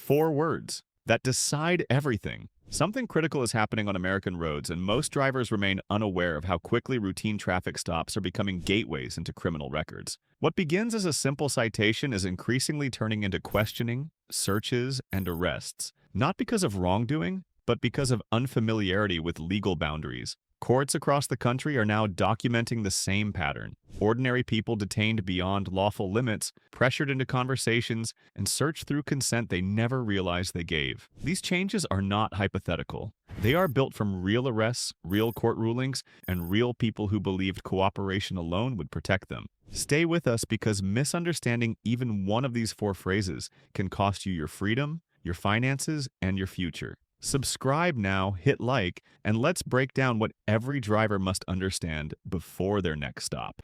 Four words that decide everything. Something critical is happening on American roads, and most drivers remain unaware of how quickly routine traffic stops are becoming gateways into criminal records. What begins as a simple citation is increasingly turning into questioning, searches, and arrests, not because of wrongdoing, but because of unfamiliarity with legal boundaries. Courts across the country are now documenting the same pattern. Ordinary people detained beyond lawful limits, pressured into conversations, and searched through consent they never realized they gave. These changes are not hypothetical. They are built from real arrests, real court rulings, and real people who believed cooperation alone would protect them. Stay with us because misunderstanding even one of these four phrases can cost you your freedom, your finances, and your future. Subscribe now, hit like, and let's break down what every driver must understand before their next stop.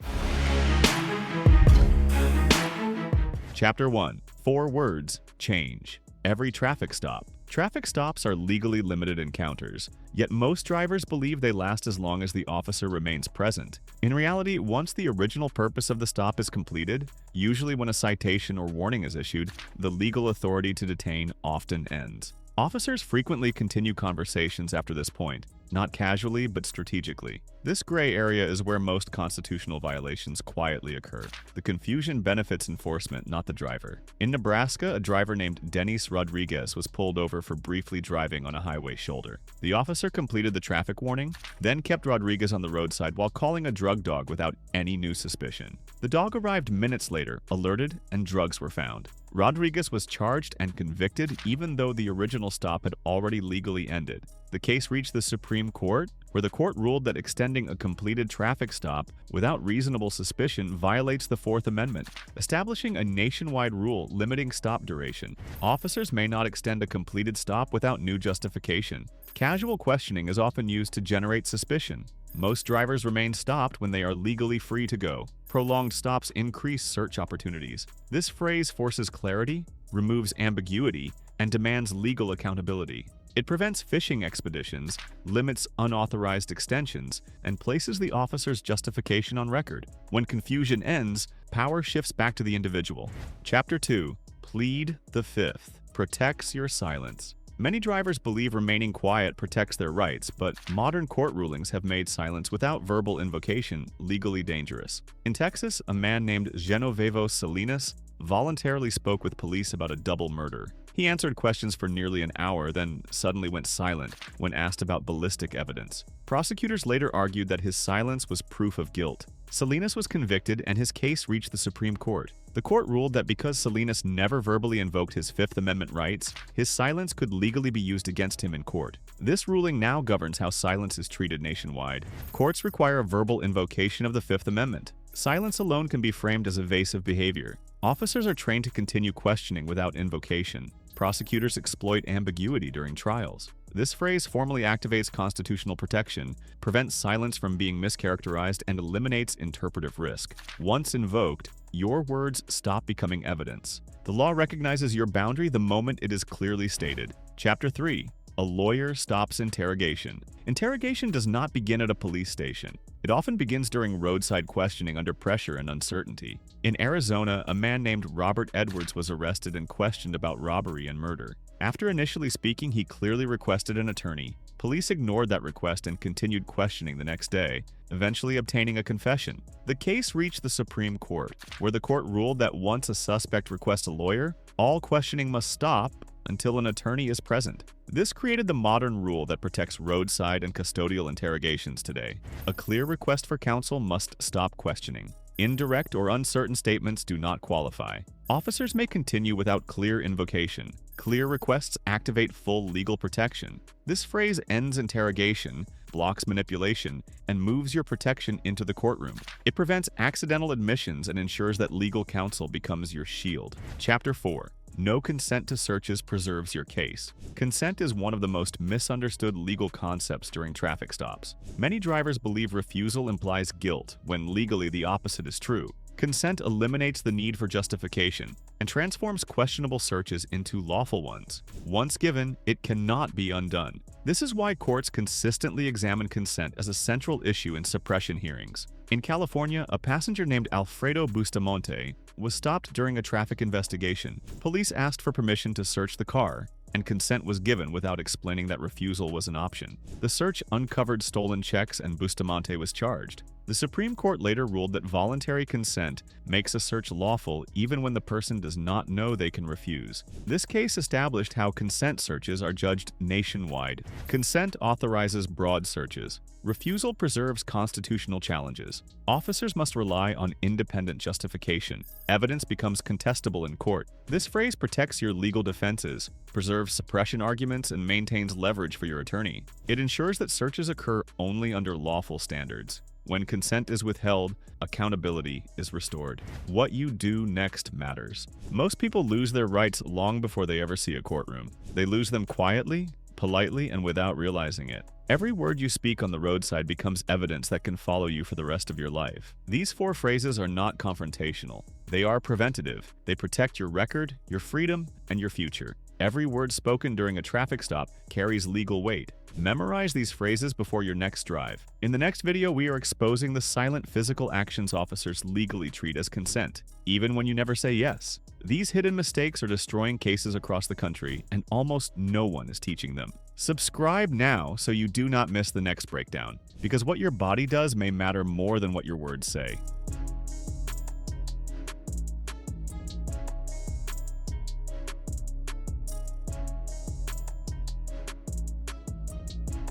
Chapter 1. 4 words. Change. Every traffic stop. Traffic stops are legally limited encounters, yet most drivers believe they last as long as the officer remains present. In reality, once the original purpose of the stop is completed, usually when a citation or warning is issued, the legal authority to detain often ends. Officers frequently continue conversations after this point, not casually but strategically. This gray area is where most constitutional violations quietly occur. The confusion benefits enforcement, not the driver. In Nebraska, a driver named Dennis Rodriguez was pulled over for briefly driving on a highway shoulder. The officer completed the traffic warning, then kept Rodriguez on the roadside while calling a drug dog without any new suspicion. The dog arrived minutes later, alerted, and drugs were found. Rodriguez was charged and convicted even though the original stop had already legally ended. The case reached the Supreme Court, where the court ruled that extending a completed traffic stop without reasonable suspicion violates the Fourth Amendment, establishing a nationwide rule limiting stop duration. Officers may not extend a completed stop without new justification. Casual questioning is often used to generate suspicion. Most drivers remain stopped when they are legally free to go. Prolonged stops increase search opportunities. This phrase forces clarity, removes ambiguity, and demands legal accountability. It prevents fishing expeditions, limits unauthorized extensions, and places the officer's justification on record. When confusion ends, power shifts back to the individual. Chapter 2. Plead the Fifth. Protects your silence. Many drivers believe remaining quiet protects their rights, but modern court rulings have made silence without verbal invocation legally dangerous. In Texas, a man named Genovevos Salinas voluntarily spoke with police about a double murder. He answered questions for nearly an hour, then suddenly went silent when asked about ballistic evidence. Prosecutors later argued that his silence was proof of guilt. Salinas was convicted and his case reached the Supreme Court. The court ruled that because Salinas never verbally invoked his Fifth Amendment rights, his silence could legally be used against him in court. This ruling now governs how silence is treated nationwide. Courts require a verbal invocation of the Fifth Amendment. Silence alone can be framed as evasive behavior. Officers are trained to continue questioning without invocation. Prosecutors exploit ambiguity during trials. This phrase formally activates constitutional protection, prevents silence from being mischaracterized, and eliminates interpretive risk. Once invoked, your words stop becoming evidence. The law recognizes your boundary the moment it is clearly stated. Chapter 3. A lawyer stops interrogation. Interrogation does not begin at a police station. It often begins during roadside questioning under pressure and uncertainty. In Arizona, a man named Robert Edwards was arrested and questioned about robbery and murder. After initially speaking, he clearly requested an attorney. Police ignored that request and continued questioning the next day, eventually obtaining a confession. The case reached the Supreme Court, where the court ruled that once a suspect requests a lawyer, all questioning must stop until an attorney is present. This created the modern rule that protects roadside and custodial interrogations today. A clear request for counsel must stop questioning. Indirect or uncertain statements do not qualify. Officers may continue without clear invocation. Clear requests activate full legal protection. This phrase ends interrogation, blocks manipulation, and moves your protection into the courtroom. It prevents accidental admissions and ensures that legal counsel becomes your shield. Chapter 4. No consent to searches preserves your case. Consent is one of the most misunderstood legal concepts during traffic stops. Many drivers believe refusal implies guilt, when legally the opposite is true. Consent eliminates the need for justification and transforms questionable searches into lawful ones. Once given, it cannot be undone. This is why courts consistently examine consent as a central issue in suppression hearings. In California, a passenger named Alfredo Bustamante was stopped during a traffic investigation. Police asked for permission to search the car, and consent was given without explaining that refusal was an option. The search uncovered stolen checks and Bustamante was charged. The Supreme Court later ruled that voluntary consent makes a search lawful even when the person does not know they can refuse. This case established how consent searches are judged nationwide. Consent authorizes broad searches. Refusal preserves constitutional challenges. Officers must rely on independent justification. Evidence becomes contestable in court. This phrase protects your legal defenses, preserves suppression arguments, and maintains leverage for your attorney. It ensures that searches occur only under lawful standards. When consent is withheld, accountability is restored. What you do next matters. Most people lose their rights long before they ever see a courtroom. They lose them quietly, politely, and without realizing it. Every word you speak on the roadside becomes evidence that can follow you for the rest of your life. These 4 phrases are not confrontational. They are preventative. They protect your record, your freedom, and your future. Every word spoken during a traffic stop carries legal weight. Memorize these phrases before your next drive. In the next video, we are exposing the silent physical actions officers legally treat as consent, even when you never say yes. These hidden mistakes are destroying cases across the country, and almost no one is teaching them. Subscribe now so you do not miss the next breakdown, because what your body does may matter more than what your words say.